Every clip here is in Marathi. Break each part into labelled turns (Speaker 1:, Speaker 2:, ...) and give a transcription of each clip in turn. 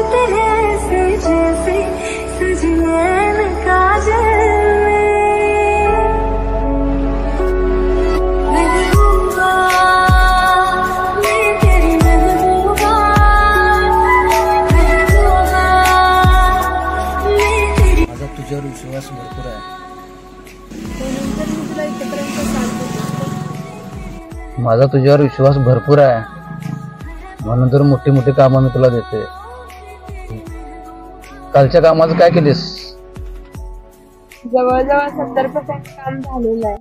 Speaker 1: सजते हैं सजे से सजनैन काजल
Speaker 2: तुझ्यावर विश्वास भरपूर आहे. माझा तुझ्यावर विश्वास भरपूर आहे म्हणून तर मोठी मोठी कामं मी तुला देते. कालच्या कामाचं काय केलीस?
Speaker 3: जवळजवळ 70% काम झालेलं आहे.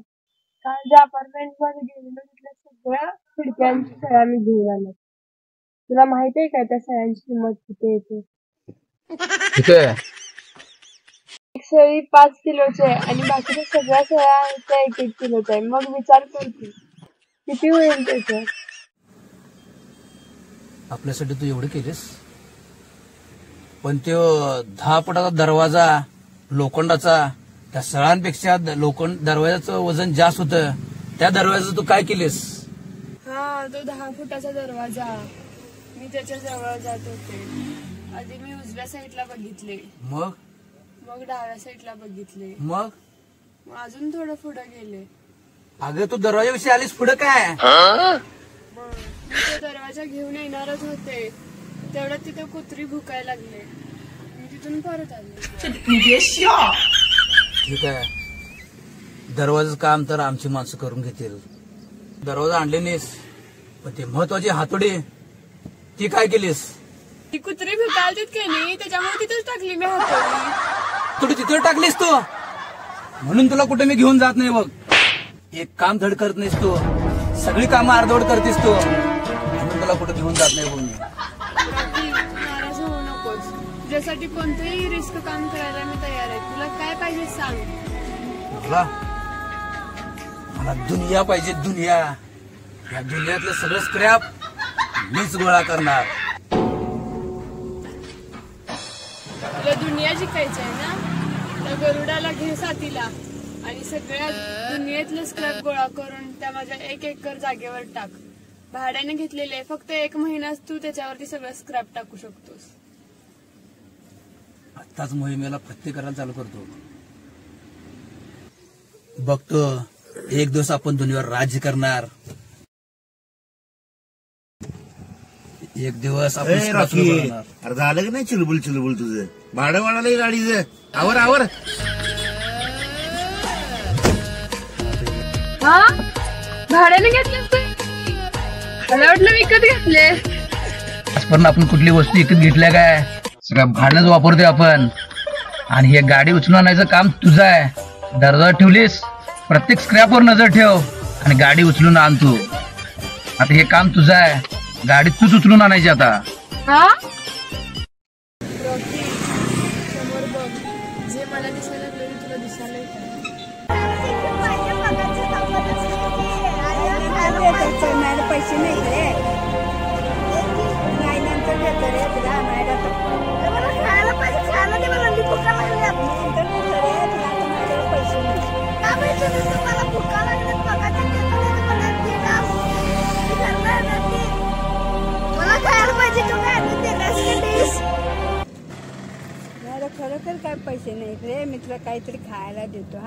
Speaker 3: काल ज्या अपार्टमेंट मध्ये गेलेलो तिथल्या सगळ्या खिडक्यांची सळ्या मी घेऊन आलो. तुला माहित आहे का त्या सळ्यांची किंमत किती येते?
Speaker 2: ठीक आहे.
Speaker 3: एक सळी 5 किलोची आहे आणि बाकीच्या सगळ्या सळ्या 1-1 किलोच्या आहे. मग विचार कर तू किती होईल त्याचं.
Speaker 2: आपल्यासाठी तू एवढं केलीस पण तो 10 फुटाचा दरवाजा लोखंडाचा त्या सळांपेक्षा दरवाजाचं वजन जास्त होतं. त्या दरवाजाचं तू काय केलीस?
Speaker 3: हा तो 10 फुटाचा दरवाजा मी त्याच्या जवळ जात होते. आधी मी उजव्या साईडला बघितले,
Speaker 2: मग
Speaker 3: डाव्या साईडला बघितले,
Speaker 2: मग
Speaker 3: अजून थोडं पुढे गेले.
Speaker 2: अगं तू दरवाजाविषयी आलीस पुढे काय?
Speaker 3: मी तो दरवाजा घेऊन येणारच होते तेवढ्यात तिथे कुत्री भुकायला लागले. मी तिथून परत आले.
Speaker 2: ठीक आहे. दरवाजाचं काम तर आमची माणसं करून घेतील. दरवाजा आणले नाहीस पण ते महत्वाची हातोडी ती काय केलीस?
Speaker 3: ती कुत्री भुकायला की नाही त्याच्यामुळे तिथेच टाकली मी हातोडी.
Speaker 2: कुठे तिथे टाकलीस तू म्हणून तुला कुठे मी घेऊन जात नाही. बघ एक काम धड करत नाहीस तू, सगळी कामं अर्धवट करतेस तू म्हणून तुला कुठे घेऊन जात नाही. बघ मी
Speaker 3: नाराज होऊ नकोस. तुझ्यासाठी कोणतंही रिस्क काम करायला मी तयार आहे. तुला काय पाहिजे सांग.
Speaker 2: मला दुनिया पाहिजे. दुनिया या दुनियातलं सगळं स्क्रॅप मीच गोळा करणार.
Speaker 3: तुला दुनिया जिंकायची आहे ना तर गरुडाला घे साथीला आणि सगळ्या दुनियेतलं स्क्रॅप गोळा करून त्या माझ्या 1 एकर जागेवर टाक. भाड्याने घेतलेले फक्त 1 महिनाच तू त्याच्यावरती सगळं स्क्रॅप टाकू शकतोस.
Speaker 2: आत्ताच मोहिमेला फत्ते करायला चालू करतो. बघतो एक दिवस आपण दुनियावर राज्य करणार. एक दिवस आपण
Speaker 4: अरे झालं की नाही चिलबुल चिलबुल तुझं? भाडं वाढायला गाडीचं. आवर आवर.
Speaker 3: हा भाड्याने घेतले? मला वाटलं विकत घेतले.
Speaker 2: पण आपण कुठली वस्तू विकत घेतल्या काय? सगळं भाडणच वापरतोय आपण. आणि हे गाडी उचलून आणायचं काम तुझं आहे. दरवाजा ठेवलीस प्रत्येक स्क्रॅपवर नजर ठेव आणि गाडी उचलून आण तू. आता हे काम तुझं आहे. गाडी तूच उचलून आणायची आता.
Speaker 3: हा समोर बघ. जे मला दिसायला लागलं तुला दिसायला
Speaker 5: पैसे नाही रे. नाही नंतर देतो रे तुला. खायला पाहिजे. खायला दे मला. मी भुका लागली. नंतर देतो रे तुला. माझ्याकडे पैसे नाही. का पैसे देतो? मला भुका लागली. पगार देतो रे मला. मला खायला पाहिजे. तू काय देतेस? मला खरोखर काय पैसे नाही रे. मी तुला काहीतरी खायला देतो.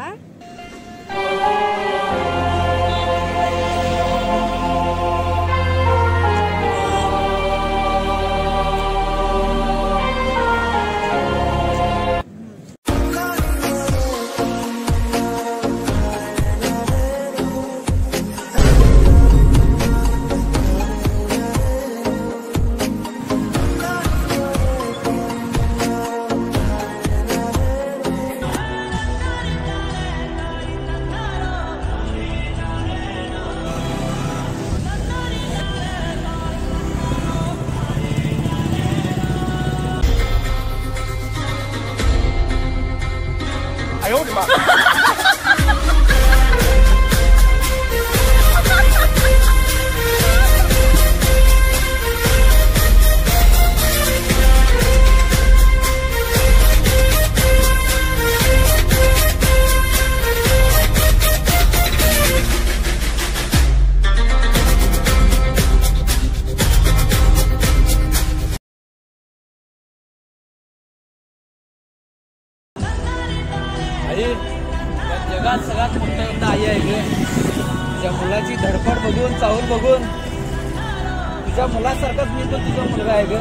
Speaker 2: तुझ्या मुलासारखाच मी पण तुझा मुलगा आहे ग.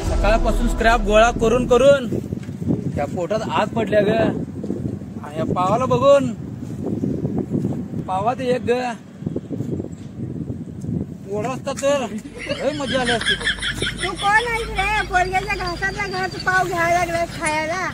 Speaker 2: सकाळपासून स्क्रॅप गोळा करून करून त्या पोटात आग पडल्या ग. आणि या पावाला बघून पावात एक ग ओढ असता तर लय मजा आली असती बघ.
Speaker 5: तू कोण आहेस रे? पोरग्याच्या घासातला घास पाव घ्यायला लागलाय खायला.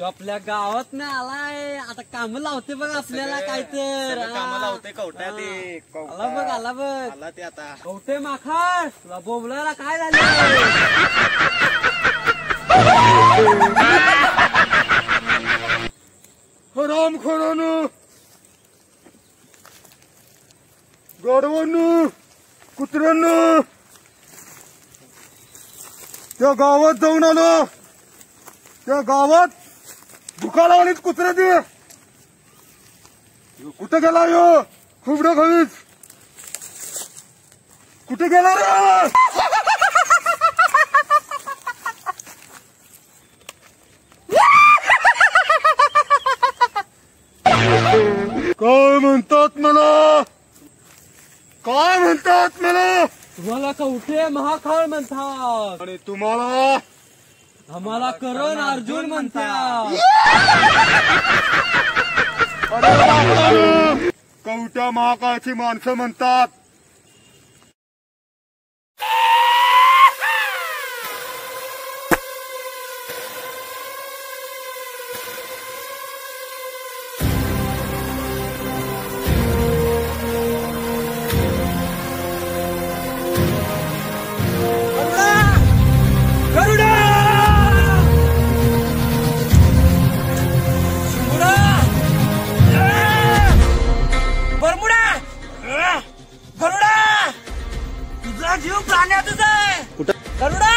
Speaker 6: आपल्या गावात ना आलाय आता काम लावते बघ आपल्याला काय तर
Speaker 7: काम लावते कवट्या ते
Speaker 6: आला बघ आला बघ
Speaker 7: आला ते आता
Speaker 6: कवटे माखार तुला बोबलायला काय झालं
Speaker 4: राम खोरानं गाढवानं कुत्र्यानं त्या गावात जाऊन आलो. त्या गावात दुखाला आणि कुत्रा दे कुठे गेला यो खुबडं खवीच कुठे गेला रे? काय म्हणतात मला? काय म्हणतात मला?
Speaker 6: तुम्हाला कवटे महाकाळ म्हणतात
Speaker 4: आणि तुम्हाला
Speaker 6: आम्हाला करण अर्जुन म्हणतात.
Speaker 4: कवट्या महाकाळची माणसं म्हणतात.
Speaker 2: जीव प्राण्यातच आहे गरुडा.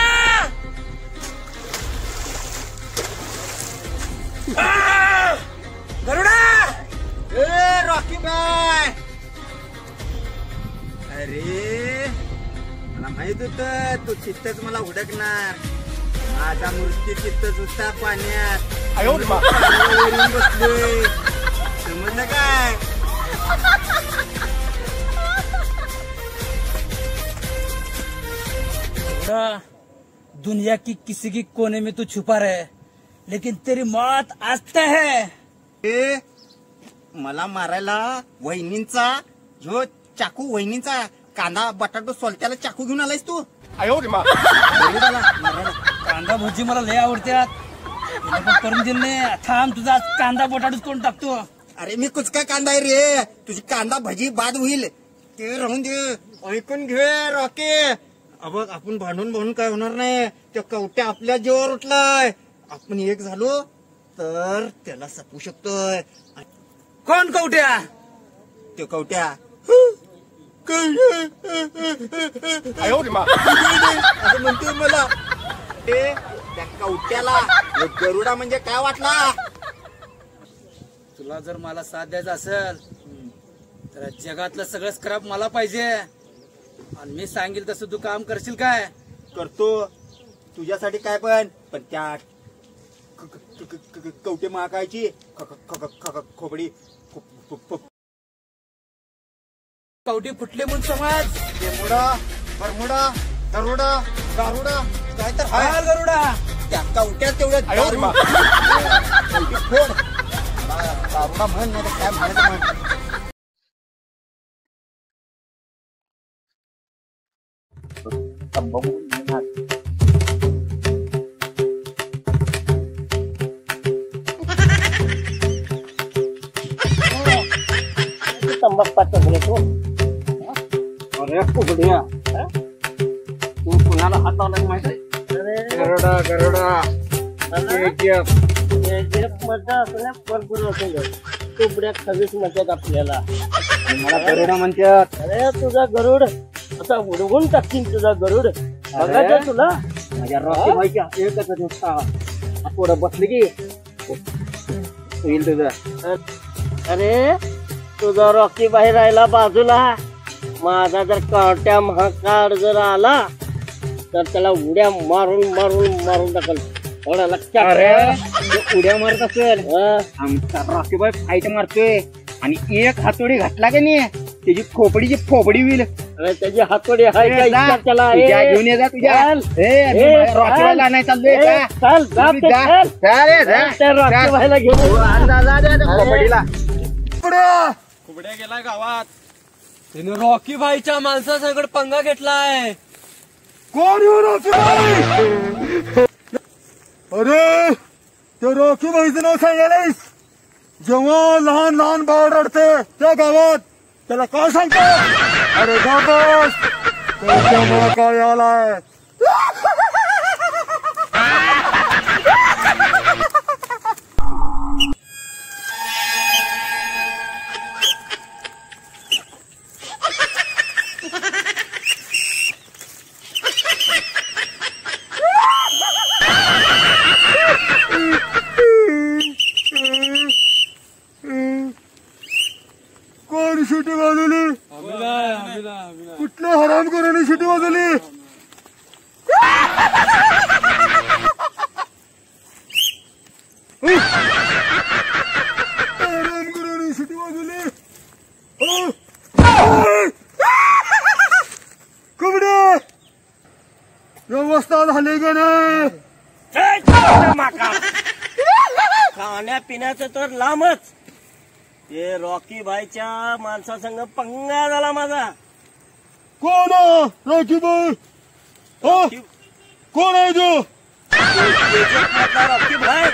Speaker 2: गरुडा
Speaker 7: ए रॉकी बाय अरे मला माहित होत तू चित्तच मला हुडकणार. माझा मूर्ती चित्त सुद्धा पाण्यात वरून बसलोय समजलं काय?
Speaker 2: दुनिया की किसी की कोने में तू छुपा रहे लेकिन तेरी मौत आस्ते है.
Speaker 7: ए मला मारायला वहिनींचा ह्यो चाकू वहिनींचा कांदा बटाटो सोलत्याला चाकू घेऊन आलायस तू? गरुडाला मारायला.
Speaker 2: कांदा भजी मला लय आवडत्यात. तिला पण करून दिल नाही. थांब तुझा आज कांदा बटाटूच कोण टाकतो.
Speaker 7: अरे मी कुचका कांदा आहे रे. तुझी कांदा भजी बाद होईल ते राहून दे. ऐकून घे रॉकी. बघ आपण भांडून काय होणार नाही. त्या कवट्या आपल्या जीवावर उठलाय. आपण एक झालो तर त्याला सपू शकतोय.
Speaker 2: कोण कवट्या?
Speaker 7: ते कवट्या असं म्हणतोय मला. त्या कवट्याला गरुडा म्हणजे काय वाटला?
Speaker 2: तुला जर मला साथ द्यायचा असेल तर जगातलं सगळं स्क्रॅप मला पाहिजे. आणि मी सांगेल तसं तू काम करशील काय?
Speaker 7: करतो तुझ्यासाठी काय पण त्या कवटे महाकायची खोबडी
Speaker 2: कवटी फुटली म्हणून समाज.
Speaker 7: मुडा बरमुडा दरोडा दारुडा काय तर
Speaker 2: हाय गरुडा.
Speaker 7: त्या कवट्या तेवढ्या दारू फोड दारुडा म्हण नाही काय म्हणायचं म्हण.
Speaker 6: अरे कुबड्या तू कुणाला हात लावला माहिती कोंबड्या खवीस म्हणतात आपल्याला.
Speaker 7: मला गरुडा म्हणतात.
Speaker 6: अरे तुझा गरुड असा उडवून टाकतील तुझा गरुड. बघायचं तुला
Speaker 7: माझ्या रॉकी भाईच्या एकच नुसता पुढं बसली की होईल तुझं.
Speaker 6: अरे तुझा रॉकी बाहेर राहिला बाजूला. माझा जर काट्या महाकाळ जर आला तर त्याला उड्या मारून मारून मारून टाकल. थोडा लक्षात.
Speaker 7: अरे उड्या मारत असेल. आमचा रॉकी भाई फाईट मारतोय आणि एक हातोडी घातला का नाही त्याची खोपडीची फोपडी होईल.
Speaker 6: अरे त्याची हातोडी आहे का इच्छा त्याला.
Speaker 7: घेऊन ये जा तुझ्या. रॉकी भाईला आणायला चाललोय का?
Speaker 6: चल जा ते चल. त्या रॉकी बाईला घेऊन
Speaker 7: खोपडीला
Speaker 4: कुबड्या गेलाय गावात.
Speaker 6: त्याने रॉकी बाईच्या माणसासंगड पंगा घेतलाय.
Speaker 4: कोण येऊ रॉकी भाई? अरे त्या रॉकी भाईचं नाव सांगायलास. जेव्हा लहान लहान बाळ रडते त्या गावात त्याला काय सांगतो? अरे गावात त्याच्यामुळे काय आलाय. कोण शिटी वाजवली? कुठल्या हरामखोराने शिटी वाजवली? हरामखोराने शिटी वाजवली. कुबड्या व्यवस्था झाली का नाही?
Speaker 6: खाण्यापिण्याचं तर लांबच. ते रॉकी बाईच्या माणसासंग पंगा झाला माझा.
Speaker 4: कोण रॉकी भाई? कोण आहे तो?
Speaker 6: रॉकी भाई.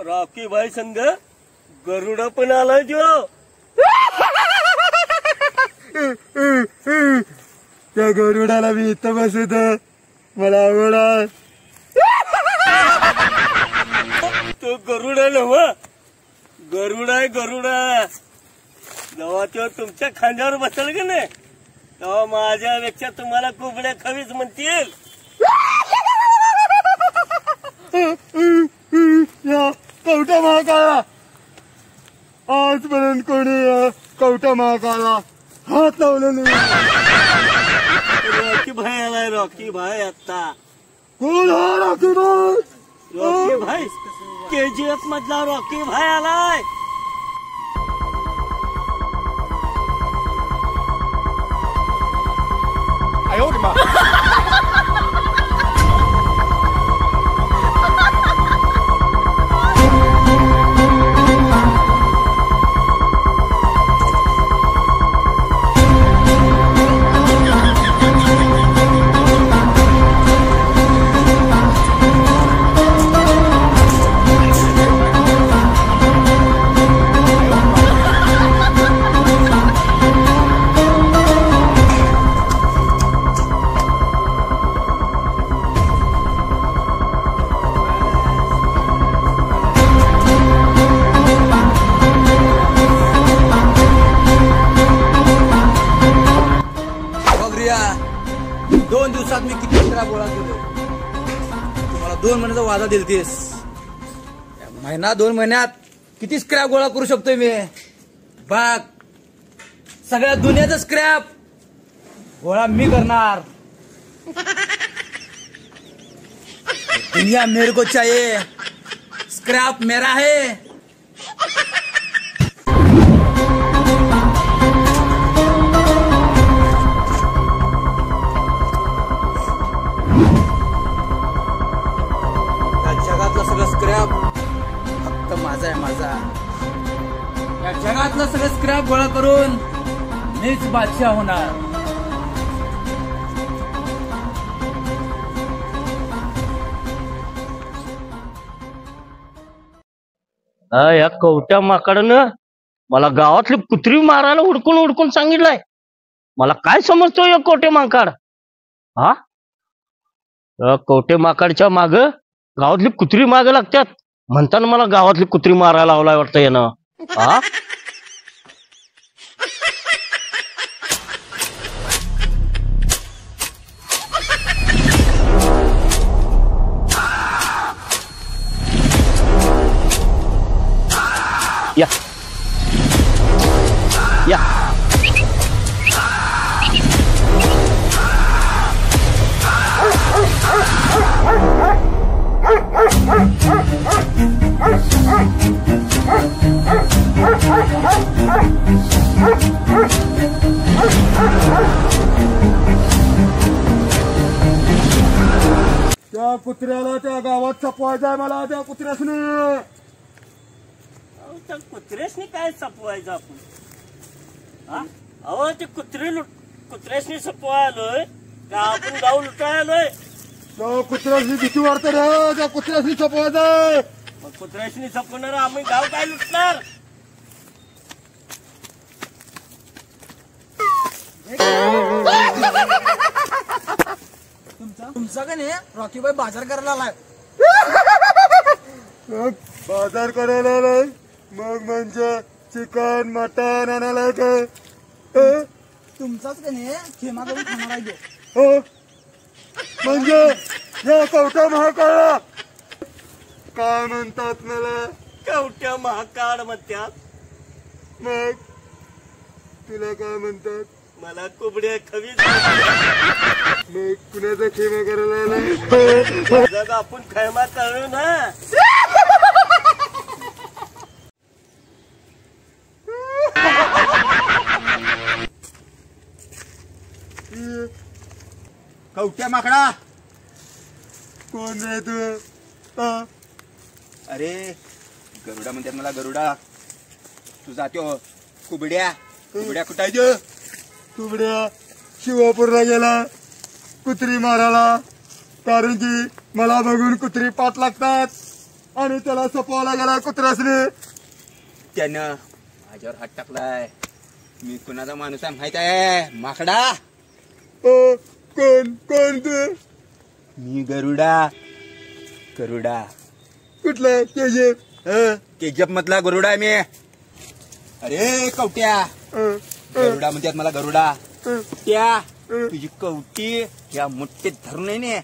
Speaker 6: रॉकी भाई संग गरुड पण आलाय जो.
Speaker 4: त्या गरुडाला मी इथं बसत मला आवड आहे.
Speaker 6: तो गरुड आहे नव. गरुड आहे गरुड. जेव्हा तो तुमच्या खांद्यावर बसेल की नाही तेव्हा माझ्यापेक्षा तुम्हाला कोंबड्या खवीच म्हणतील.
Speaker 4: या कवटा महाकाळा आजपर्यंत कोणी कवटा महाकाळा हात लावला नाही.
Speaker 6: रॉकी भाई आलाय. रॉकी भाई आता.
Speaker 4: कोण हा रॉकी भाई?
Speaker 6: रॉकी भाई KGF मधला रॉकी भाई आलाय.
Speaker 2: दोन दिवसात मी किती स्क्रॅप गोळा केलो. तुम्हाला 2 महिन्याचा वादा दिलतीस. महिना 2 महिन्यात किती स्क्रॅप गोळा करू शकतोय मी? बघ सगळ्या दुनियाचा स्क्रॅप गोळा मी करणार. दुनिया मेरे को चाहिए. स्क्रॅप मेरा है. जगातलं सगळं स्क्रॅप फक्त माझा आहे. माझा या जगातलं सगळं स्क्रॅप गोळा करून मीच बादशाह होणार.
Speaker 6: या कवट्या माकडानं मला गावातली कुत्री मारायला उडकून उडकून सांगितलंय. मला काय समजतो या कोटे माकड? हा कवटे माकडच्या माग गावातली कुत्री माग लागतात म्हणताना मला गावातली कुत्री मारायला लावलाय वाटतं यानं. हा या या
Speaker 4: त्या कुत्र्याला त्या गावात चपवायचंय मला त्या कुत्र्यासने.
Speaker 6: त्या कुत्र्यासनी काय सपवायचं आपण? हा अहो ते कुत्र्यासनी सपवाय आलोय का आपण गाव लुटाय आलोय?
Speaker 4: त्या कुत्र्यासनी भीती वाटते रे. त्या कुत्र्यासनी चपवायचंय.
Speaker 6: मग कुत्र्यासनी सपवणार आम्ही गाव काय लुटणार?
Speaker 7: तुमचा का नाही रॉकीबाई बाजार करायला आलाय.
Speaker 4: मग बाजार करायला आलाय. मग म्हणजे चिकन मटन आणायला काय?
Speaker 7: तुमचाच का नाही खेमा करून खाणार आहे.
Speaker 4: हो म्हणजे या कवटा महाकाळा काय म्हणतात मला?
Speaker 6: कवट्या महाकाळ म्हणतात.
Speaker 4: मग तुला काय म्हणतात?
Speaker 6: मला कुबड्या खवी.
Speaker 4: मग कुणाचा खेमा करायला आलाय?
Speaker 6: आपण खैमा करू ना.
Speaker 7: कवट्या माकडा
Speaker 4: कोण रे तू?
Speaker 7: अरे गरुडा म्हणतात मला. गरुडा तुझा त्यो कुबड्या कुठं आहे त्यो?
Speaker 4: तुबड्या शिवापूरला गेला कुत्री मारायला. कारण की मला बघून कुत्री पाठ लागतात आणि त्याला सपवायला गेला कुत्र्यासने.
Speaker 7: त्यानं माझ्यावर हात टाकलाय. मी कुणाचा माणूस आहे माहित आहे माकडा?
Speaker 4: कोण कोण तू?
Speaker 7: मी गरुडा.
Speaker 4: कुठला?
Speaker 7: केजीएफ मधला गरुडा आहे मी. अरे कवट्या गरुडा म्हणतात मला. गरुडा त्या तुझी कवटी या मुठ्ठीत धरून आहे ने.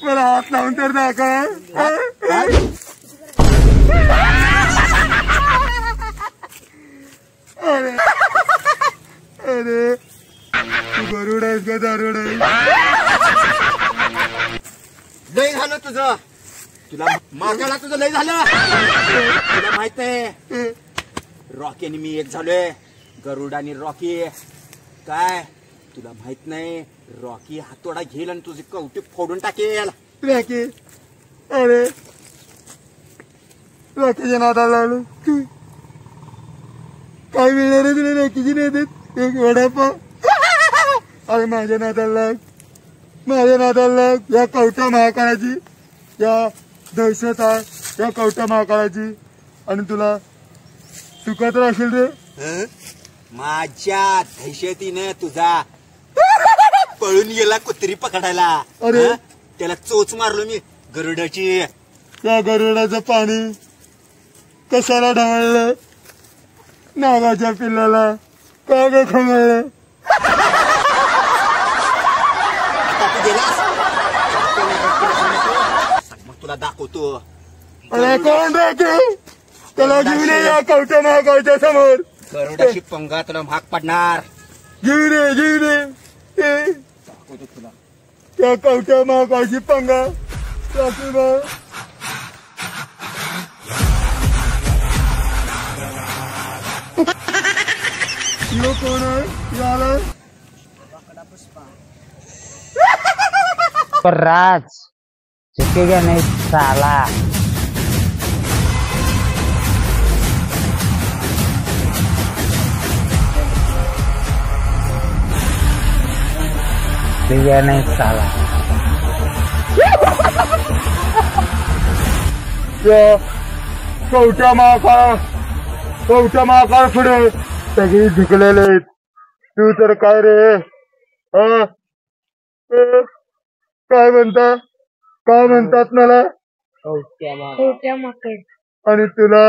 Speaker 4: मला हात लावून तर दाखव. अरे अरे तू गरुड आहेस का दारुड आहे?
Speaker 7: लय झालं तुझं. तुला मागायला तुझं लय झालं. तुला माहित आहे रॉकी आणि मी एक झालोय. गरुड आणि रॉकी. काय तुला माहित नाही? रॉकी हातोडा घेईल आणि तुझी कवटी फोडून टाकेल.
Speaker 4: राखी. अरे राखीच्या नादाला लागलो. तू काय मिळणार आहे तुला? राखीची नाही देत एक वडापाव. अरे माझ्या नादाला लाग. या कवटा महाकाळाची या दहशत आहे या कवटा महाकाळाची. आणि तुला चुकत राहशील रे.
Speaker 7: माझ्या दहशतीनं तुझा पळून गेला कुत्री पकडायला.
Speaker 4: अरे.
Speaker 7: त्याला चोच मारलो मी गरुडाची.
Speaker 4: त्या गरुडाचं पाणी कशाला ढवळलं? नागाच्या पिल्लाला का ग खवळलं?
Speaker 7: मग तुला दाखवतो.
Speaker 4: अरे कोण राहते? त्याला घेऊन ये या कवटा महाकाळच्या समोर.
Speaker 7: गरुडाची पंगा तुला भाग पडणार.
Speaker 4: घेऊन ये.
Speaker 7: दाखवतो तुला.
Speaker 4: त्या कवटा महाकाळची पंगा. राखीबाई. यो कोण आहे? याला
Speaker 8: राज झुकेगा नहीं साला. झुकेगा नहीं साला.
Speaker 4: या कवटा महाकाळ पुढे सगळी झुकलेले आहेत. तू तर काय रे काय म्हणतात मला
Speaker 3: खोट्या माकड.
Speaker 4: आणि तुला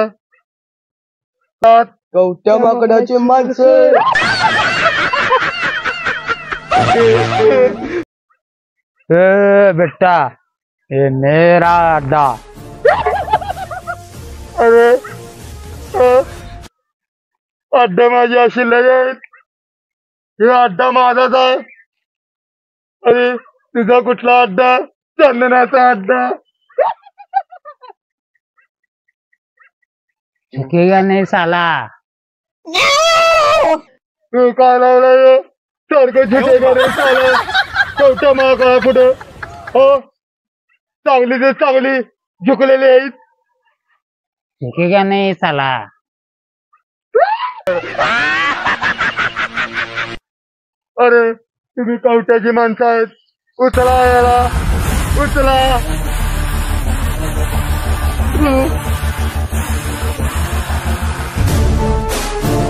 Speaker 6: कवट्या माकडाचे माणसं.
Speaker 8: बेटा ये मेरा अड्डा.
Speaker 4: अरे अड्डा माझी अशी लगेच हे अड्डा माझाच आहे. अरे तुझा कुठला अड्डा? चंदनाचा अड्डा.
Speaker 8: झुकेगा नहीं साला.
Speaker 4: तू काय लावलंय सारखं झुकेगा रे साला. कवट्या माकडा कुठं हो चांगली ते चांगली झुकलेली आहेत.
Speaker 8: झुकेगा नहीं साला.
Speaker 4: अरे तुम्ही कवट्याची माणसं आहेत. उचला याला उचला.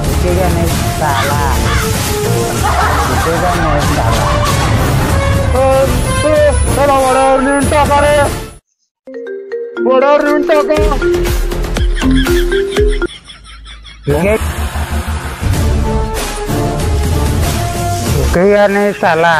Speaker 8: झुकेगा नहीं साला. झुकेगा नहीं साला.
Speaker 4: चला वड्यावर नेऊन टाका रे. वड्यावर नेऊन टाका.
Speaker 8: झुकेगा नहीं साला.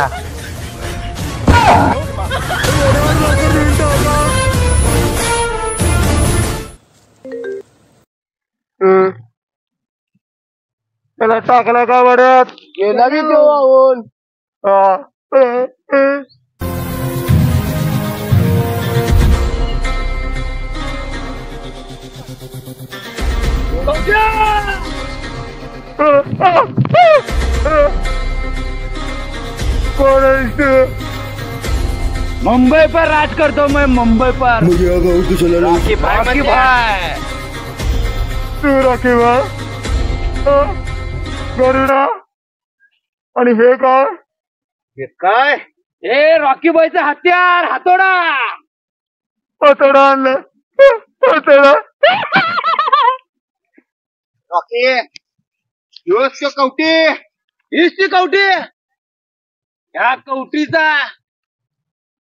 Speaker 4: त्याला टाकला का वड्यात?
Speaker 6: गेला की तो वाहून.
Speaker 4: कोण आहेस तू?
Speaker 2: मुंबई पर राज करतो मैं. मुंबई पर
Speaker 4: मुझे
Speaker 2: रॉकी भाई.
Speaker 4: तू रॉकी भाई गरुडा. आणि हे काय?
Speaker 2: हे रॉकी बॉयचं हत्यार हातोडा.
Speaker 4: हातोडा आणलं. हातोडा
Speaker 7: रॉकी योच तो कवटी.
Speaker 2: हीच ती कवटी. ह्या कवटीचा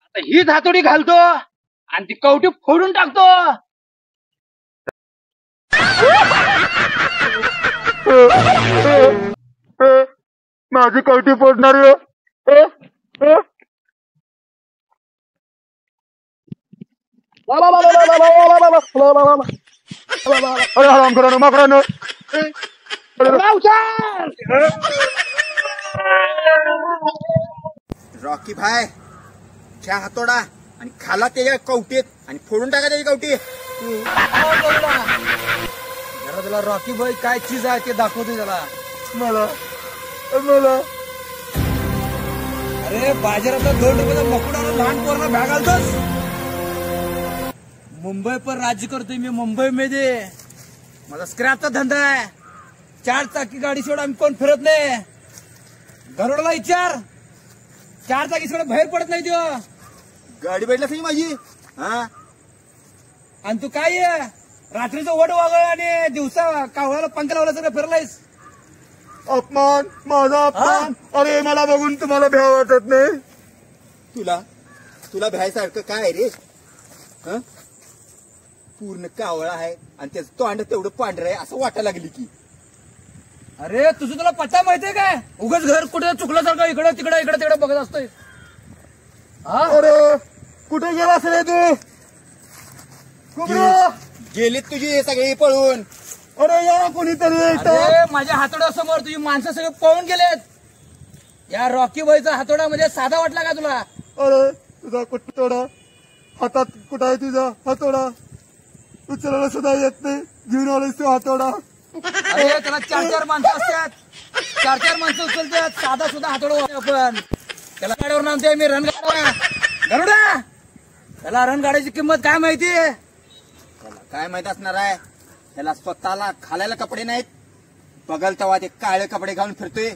Speaker 2: आता हीच हातोडी घालतो आणि ती कवटी फोडून टाकतो.
Speaker 4: माझी कवटी फोडणार. अरे हराम करा माकडानं.
Speaker 7: रॉकी भाई घ्या हातोडा आणि खाला त्याच्या कवटीत आणि फोडून टाका त्याची कवटी.
Speaker 2: जरा त्याला रॉकी बॉय काय चीज आहे ते दाखवतो त्याला.
Speaker 4: मला
Speaker 2: अरे बाजारात 2 रुपयाचा मकुडाला लहान पोराला बॅग घालतोस. मुंबई पर राज्य करतोय मी. मुंबई मध्ये माझा स्क्रॅपचा धंदा आहे. 4 चाकी गाडी सोड आम्ही कोण फिरत नाही. गरुडाला विचार 4 चाकी सोड बाहेर पडत नाही तो.
Speaker 7: गाडी भेटला सही माझी. हा
Speaker 2: आणि तू काय रात्रीचं वड वागळ आणि दिवसा कावळाला पंख लावला सगळं फिरलायस.
Speaker 4: अपमान माझा अपमान. अरे मला बघून तुम्हाला भ्या वाटत नाही?
Speaker 7: तुला भ्यायसारखं काय आहे रे? पूर्ण कावळा आहे आणि त्याचं तोंड तेवढं पांढरं आहे असं वाटायला लागली की.
Speaker 2: अरे तुझं तुला पत्ता माहितीये काय? उगाच घर कुठे चुकल्यासारखं इकडं तिकडे बघत असतोय.
Speaker 4: अरे कुठे गेलास रे तू?
Speaker 7: गेलीत तुझी सगळी पळून.
Speaker 4: अरे या कोणीतरी.
Speaker 2: अरे माझ्या हातोड्यासमोर तुझी माणसं सगळे पळून गेलेत. या रॉकी बॉयचा हातोडा म्हणजे साधा वाटला का तुला?
Speaker 4: अरे तुझा कुठतोडा हातात कुठं आहे? तुझा हातोडा उचलायला सुद्धा येत नाही. घेऊन आलायस तू हातोडा.
Speaker 2: अरे त्याला 4 माणसं असतात. 4 माणसं उचलतात. साधा सुद्धा हातोडा आपण त्याला गाड्यावर आणतोय मी. रणगाडा गरुडा. त्याला रणगाड्याची किंमत काय माहितीये?
Speaker 7: काय माहित असणार आहे? त्याला स्वतःला घालायला कपडे नाहीत. बघल तेव्हा ते काळे कपडे घालून फिरतोय.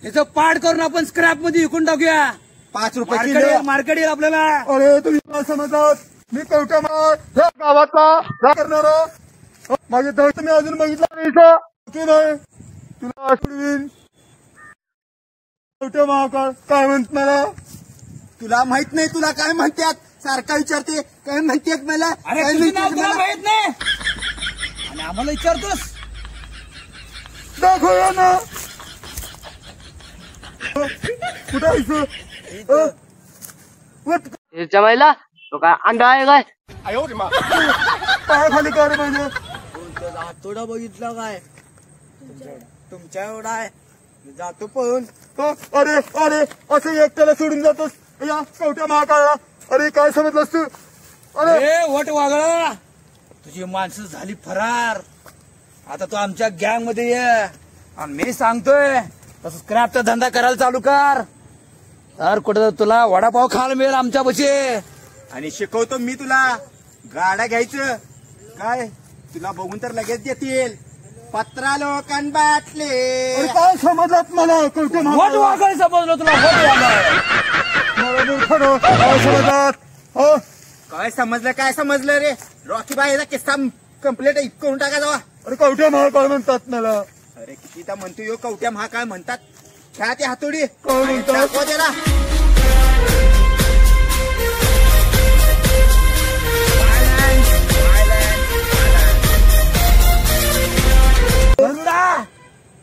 Speaker 2: त्याचं पाड करून आपण स्क्रॅप मध्ये विकून टाकूया.
Speaker 7: 5 रुपये किलो.
Speaker 2: मार्केट येईल आपल्याला.
Speaker 4: अरे तुम्ही काय समजतात? मी कवट्या ह्या गावातला करणार. माझे दळ तुम्ही अजून बघितला नाही. तुला कवट्या महाकाळ काय म्हणत मला?
Speaker 7: तुला माहित नाही तुला काय म्हणतात? सारखा विचारते काय म्हणतात मला?
Speaker 2: अरे
Speaker 7: काय
Speaker 2: तुझं नाव
Speaker 7: म्हणतात
Speaker 2: तुला
Speaker 7: मला?
Speaker 2: माहित नाही आणि आम्हाला विचारतोस?
Speaker 4: दाखवूया ना. कुठं आहेस? उठ.
Speaker 6: जमायला तो काय अंडा आहे काय?
Speaker 4: पाय खाली कर म्हणजे
Speaker 7: हातोडा बघितला काय तुमच्या एवढा आहे मी जातो पळून.
Speaker 4: अरे अरे असं एकट्याला सोडून जातोस या कवट्या महाकाळला? अरे काय समजलंस तू? अरे
Speaker 2: वट वागळा तुझी माणसं झाली फरार. आता तू आमच्या गँग मध्ये ये आणि मी सांगतोय तसं स्क्रॅपचा धंदा करायला चालू कर. तर कुठं तुला वडापाव खायला मिळेल आमच्या बशी.
Speaker 7: आणि शिकवतो मी तुला गाड्या घ्यायचं काय तुला बघून तर लगेच देतील. पत्रा लोकांना बाटले.
Speaker 4: अरे काय समजलात मला कवट्या
Speaker 2: वट
Speaker 4: महाकाळ?
Speaker 2: वागळ समजलं तुला वट वागळ.
Speaker 4: मला मूर्खानो, काय समजलात? हो
Speaker 7: काय समजलं रे? रॉकी बाई याचा किस्सा कम्प्लीट करून टाका जावा.
Speaker 4: अरे कवट्या महाकाळ म्हणतात मला.
Speaker 7: अरे कितीदा म्हणतो यो कवट्या महाकाळ म्हणतात. घ्या ती हातोडी
Speaker 4: काय म्हणतात?
Speaker 7: दाखवा त्याला.
Speaker 2: गरुडा,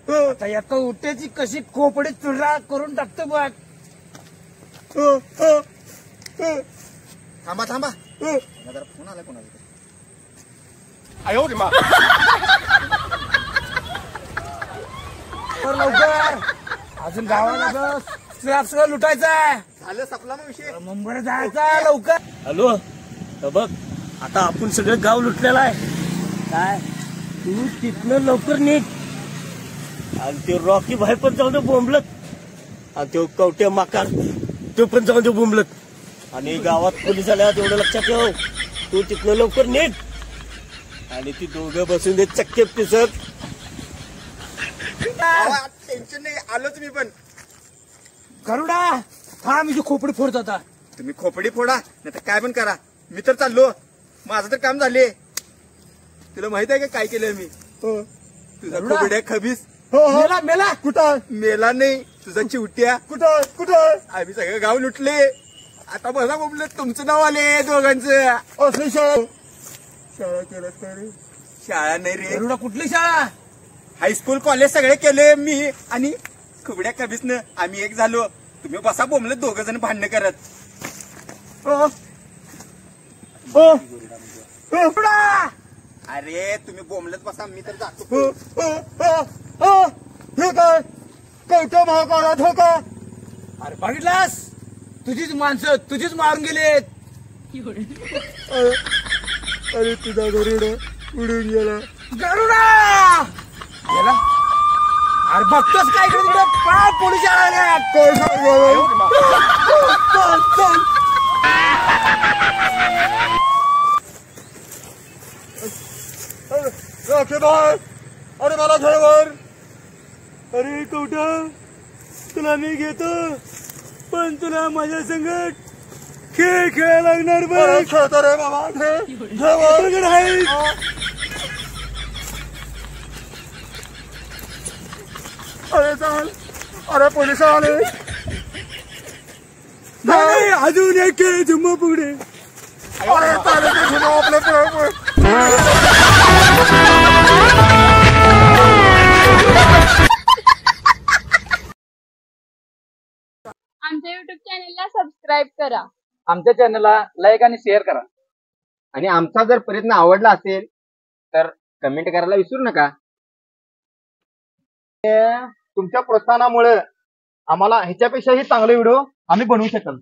Speaker 2: आता एका उट्याची कशी खोपडी चुरा करून टाकतो बघ.
Speaker 7: थांबा थांबा जरा फोन आला कोणाचा.
Speaker 2: तर लवकर अजून गावाला स्क्रॅप सगळं लुटायचंय.
Speaker 7: झालं सपला मग विषय.
Speaker 2: मुंबईला जायचं लवकर.
Speaker 6: हॅलो बघ आता आपण सगळं गाव लुटलेलं आहे काय. तू तिथनं लवकर निघ आणि ते रॉकी भाई पण जाऊन दे बोंबलत आणि तो कवट्या माकार तो पण जाऊन दे बोंबलत आणि गावात पोलीस आल्या तेवढं लक्षात ठेव. तू तिथनं लवकर निघ आणि ती दोघं बसून दे चक्के पिसत.
Speaker 7: टेन्शन नाही आलोच मी पण.
Speaker 2: गरुडा हा मी खोपडी फोडत होता.
Speaker 7: तुम्ही खोपडी फोडा नाही तर काय पण करा. मी तर चाललो माझं तर काम झाले. तुला माहित आहे का काय केलंय मी? तुझा
Speaker 2: गरुडा?
Speaker 7: खोबड्या खबीस
Speaker 2: मेला मेला
Speaker 4: कुठं
Speaker 7: मेला नाही तुझा चिवट्या.
Speaker 4: कुठं कुठं
Speaker 7: आम्ही सगळं गाव लुटले. आता मला बोललं तुमचं नाव आले दोघांचं.
Speaker 4: असली शाळा केलास काय रे?
Speaker 7: शाळा नाही रे
Speaker 2: गरुडा कुठली शाळा?
Speaker 7: हायस्कूल कॉलेज सगळे केले मी आणि खुबड्या कबीसनं आम्ही एक झालो. तुम्ही बसा बोंबलत दोघं जण भांडणं करत. अरे तुम्ही बोंबलत बसा मी तर जातो.
Speaker 4: हे काय कवट्या महाकाळात हो का?
Speaker 2: अरे बघितलास तुझीच माणसं तुझीच मारून गेलेत.
Speaker 4: अरे तुझा गरुड उडून गेला.
Speaker 2: गरुडा गेला. अरे बघतोस काय इकडे तिकडे पाय पोलीस आल्या.
Speaker 4: काय सांगावं? चल, चल. राखे बाय अरे मला घ्यावर.
Speaker 6: अरे कवट्या तुला मी घेतो पण तुला माझ्या संगत खेळ खेळायला लागणार बघ.
Speaker 4: खेळतो रे बाबा
Speaker 6: बरोबर आहे.
Speaker 4: अरे चाल. अरे पोलिस आले.
Speaker 6: नाही, अजून एक खेळ झुम्मा पुढे.
Speaker 4: अरे चालेल ते घेऊन आपल्या पुढे.
Speaker 3: आमच्या युट्यूब चॅनलला सबस्क्राईब करा.
Speaker 2: आमच्या चॅनलला लाईक आणि शेअर करा.
Speaker 7: आणि आमचा जर प्रयत्न आवडला असेल तर कमेंट करायला विसरू नका. तुमच्या प्रोत्साहनामुळे आम्हाला ह्याच्यापेक्षाही चांगले व्हिडिओ आम्ही बनवू शकाल.